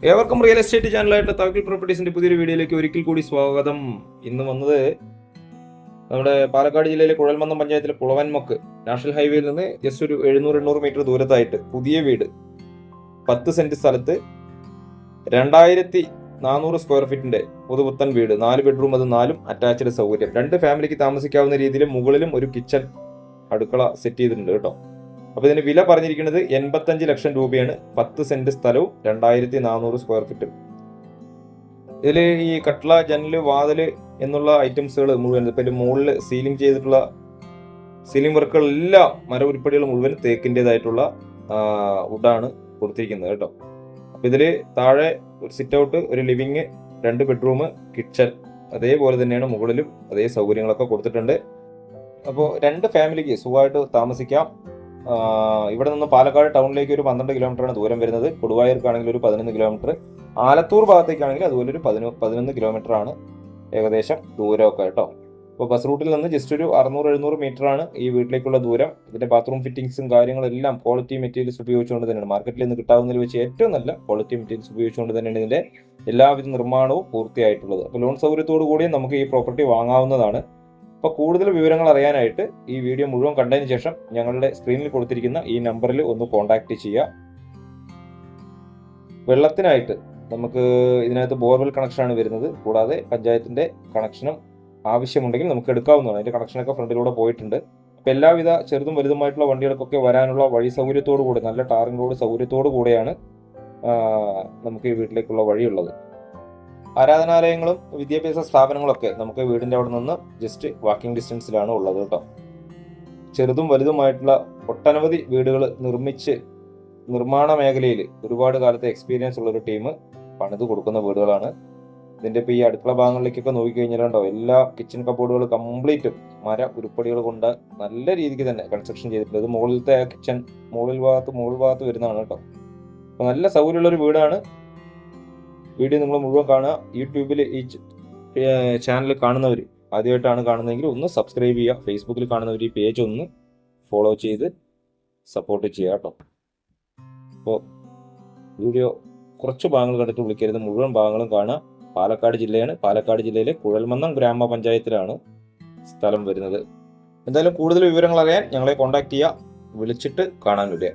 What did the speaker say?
ഏവർക്കും real estate ചാനലായിട്ട് Thavakkil പ്രോപ്പർട്ടീസിന്റെ പുതിയൊരു വീഡിയോയിലേക്ക് ഒരിക്കൽ കൂടി സ്വാഗതം. ഇന്ന് വന്നത് നമ്മുടെ പാലക്കാട് ജില്ലയിലെ കുഴൽമന്ദം പഞ്ചായത്തിലെ കുളവൻമൊക്ക് നാഷണൽ ഹൈവേയിൽ നിന്ന് ജസ്റ്റ് ഒരു 700-800 മീറ്റർ ദൂരത്തായിട്ട് പുതിയ വീട് 10 സെന്റ് സ്ഥലത്ത് 2400 സ്ക്വയർ ഫീറ്റിന്റെ പുതുപുത്തൻ വീട്, 4 ബെഡ്റൂം, അത് 4 അറ്റാച്ച്ഡ് സൗകര്യം, 2 ഫാമിലിക്ക് താമസിക്കാവുന്ന രീതിയിൽ മുകളിലും ഒരു കിച്ചൺ അടുക്കള സെറ്റ് ചെയ്തിട്ടുണ്ട് കേട്ടോ. അപ്പോൾ ഇതിന് വില പറഞ്ഞിരിക്കുന്നത് 85 ലക്ഷം രൂപയാണ്. 10 സെന്റ് സ്ഥലവും 2400 സ്ക്വയർ ഫീറ്റും. ഇതിൽ ഈ കട്ട്ള, ജനല്, വാതില് എന്നുള്ള ഐറ്റംസുകൾ മുഴുവൻ, ഇപ്പം മുകളിൽ സീലിംഗ് ചെയ്തിട്ടുള്ള സീലിംഗ് വർക്കുകളെല്ലാം മര ഉരുപ്പടികൾ മുഴുവൻ തേക്കിൻ്റെതായിട്ടുള്ള വുഡാണ് കൊടുത്തിരിക്കുന്നത് കേട്ടോ. അപ്പം ഇതിൽ താഴെ ഒരു സിറ്റ് ഔട്ട്, ഒരു ലിവിങ്, 2 ബെഡ്റൂം, കിച്ചൺ, അതേപോലെ തന്നെയാണ് മുകളിലും അതേ സൗകര്യങ്ങളൊക്കെ കൊടുത്തിട്ടുണ്ട്. അപ്പോൾ 2 ഫാമിലിക്ക് സുഖമായിട്ട് താമസിക്കാം. ഇവിടെ നിന്ന് പാലക്കാട് ടൗണിലേക്ക് ഒരു 12 കിലോമീറ്ററാണ് ദൂരം വരുന്നത്. കൊടുവായൂർക്കാണെങ്കിൽ ഒരു 11 കിലോമീറ്റർ, ആലത്തൂർ ഭാഗത്തേക്കാണെങ്കിൽ അതുപോലെ ഒരു 11 കിലോമീറ്റർ ആണ് ഏകദേശം ദൂരമൊക്കെ കേട്ടോ. അപ്പോൾ ബസ് റൂട്ടിൽ നിന്ന് ജസ്റ്റ് ഒരു 600-700 മീറ്റർ ആണ് ഈ വീട്ടിലേക്കുള്ള ദൂരം. ഇതിന്റെ ബാത്റൂം ഫിറ്റിംഗ്സും കാര്യങ്ങളെല്ലാം ക്വാളിറ്റി മെറ്റീരിയൽസ് ഉപയോഗിച്ചുകൊണ്ട് തന്നെയാണ്, മാർക്കറ്റിൽ നിന്ന് കിട്ടാവുന്നതിൽ വെച്ച് ഏറ്റവും നല്ല ക്വാളിറ്റി മെറ്റീരിയൽസ് ഉപയോഗിച്ചുകൊണ്ട് തന്നെയാണ് ഇതിന്റെ എല്ലാവിധ നിർമ്മാണവും പൂർത്തിയായിട്ടുള്ളത്. അപ്പോൾ ലോൺ സൗകര്യത്തോടു കൂടി നമുക്ക് ഈ പ്രോപ്പർട്ടി വാങ്ങാവുന്നതാണ്. അപ്പോൾ കൂടുതൽ വിവരങ്ങൾ അറിയാനായിട്ട് ഈ വീഡിയോ മുഴുവൻ കണ്ടതിന് ശേഷം ഞങ്ങളുടെ സ്ക്രീനിൽ കൊടുത്തിരിക്കുന്ന ഈ നമ്പറിൽ ഒന്ന് കോൺടാക്ട് ചെയ്യുക. വെള്ളത്തിനായിട്ട് നമുക്ക് ഇതിനകത്ത് ബോർവെൽ കണക്ഷനാണ് വരുന്നത്. കൂടാതെ പഞ്ചായത്തിന്റെ കണക്ഷനും ആവശ്യമുണ്ടെങ്കിൽ നമുക്ക് എടുക്കാവുന്നതാണ്. അതിന്റെ കണക്ഷനൊക്കെ ഫ്രണ്ടിലൂടെ പോയിട്ടുണ്ട്. അപ്പോൾ എല്ലാവിധ ചെറുതും വലുതുമായിട്ടുള്ള വണ്ടികൾക്കൊക്കെ വരാനുള്ള വഴി സൗകര്യത്തോടു കൂടി, നല്ല ടാറിംഗ് റോഡ് സൗകര്യത്തോടു കൂടെയാണ് നമുക്ക് ഈ വീട്ടിലേക്കുള്ള വഴിയുള്ളത്. ആരാധനാലയങ്ങളും വിദ്യാഭ്യാസ സ്ഥാപനങ്ങളൊക്കെ നമുക്ക് വീടിൻ്റെ അവിടെ നിന്ന് ജസ്റ്റ് വാക്കിംഗ് ഡിസ്റ്റൻസിലാണ് ഉള്ളത് കേട്ടോ. ചെറുതും വലുതുമായിട്ടുള്ള ഒട്ടനവധി വീടുകൾ നിർമ്മിച്ച് നിർമ്മാണ മേഖലയിൽ ഒരുപാട് കാലത്തെ എക്സ്പീരിയൻസ് ഉള്ള ഒരു ടീം പണിത് കൊടുക്കുന്ന വീടുകളാണ്. ഇതിൻ്റെ ഇപ്പോൾ ഈ അടുക്കള ഭാഗങ്ങളിലേക്കൊക്കെ നോക്കിക്കഴിഞ്ഞാലുണ്ടോ, എല്ലാ കിച്ചൺ കബോർഡുകൾ കംപ്ലീറ്റും മര ഉരുപ്പടികൾ കൊണ്ട് നല്ല രീതിക്ക് തന്നെ കൺസ്ട്രക്ഷൻ ചെയ്തിട്ടുണ്ട്. ഇത് മുകളിലത്തെ കിച്ചൺ മുകൾ ഭാഗത്ത് വരുന്നതാണ് കേട്ടോ. അപ്പോൾ നല്ല സൗകര്യമുള്ളൊരു വീടാണ്. വീഡിയോ നിങ്ങൾ മുഴുവൻ കാണുക. യൂട്യൂബിൽ ഈ ചാനൽ കാണുന്നവർ ആദ്യമായിട്ടാണ് കാണുന്നതെങ്കിൽ ഒന്ന് സബ്സ്ക്രൈബ് ചെയ്യുക. ഫേസ്ബുക്കിൽ കാണുന്നവർ ഈ പേജ് ഒന്ന് ഫോളോ ചെയ്ത് സപ്പോർട്ട് ചെയ്യുക കേട്ടോ. അപ്പോൾ വീഡിയോ കുറച്ച് ഭാഗങ്ങൾ കണ്ടിട്ട് വിളിക്കരുത്, മുഴുവൻ ഭാഗങ്ങളും കാണുക. പാലക്കാട് ജില്ലയാണ്. പാലക്കാട് ജില്ലയിലെ കുഴൽമന്ദം ഗ്രാമപഞ്ചായത്തിലാണ് സ്ഥലം വരുന്നത്. എന്തായാലും കൂടുതൽ വിവരങ്ങൾ അറിയാൻ ഞങ്ങളെ കോൺടാക്ട് ചെയ്യുക. വിളിച്ചിട്ട് കാണാൻ വരിക.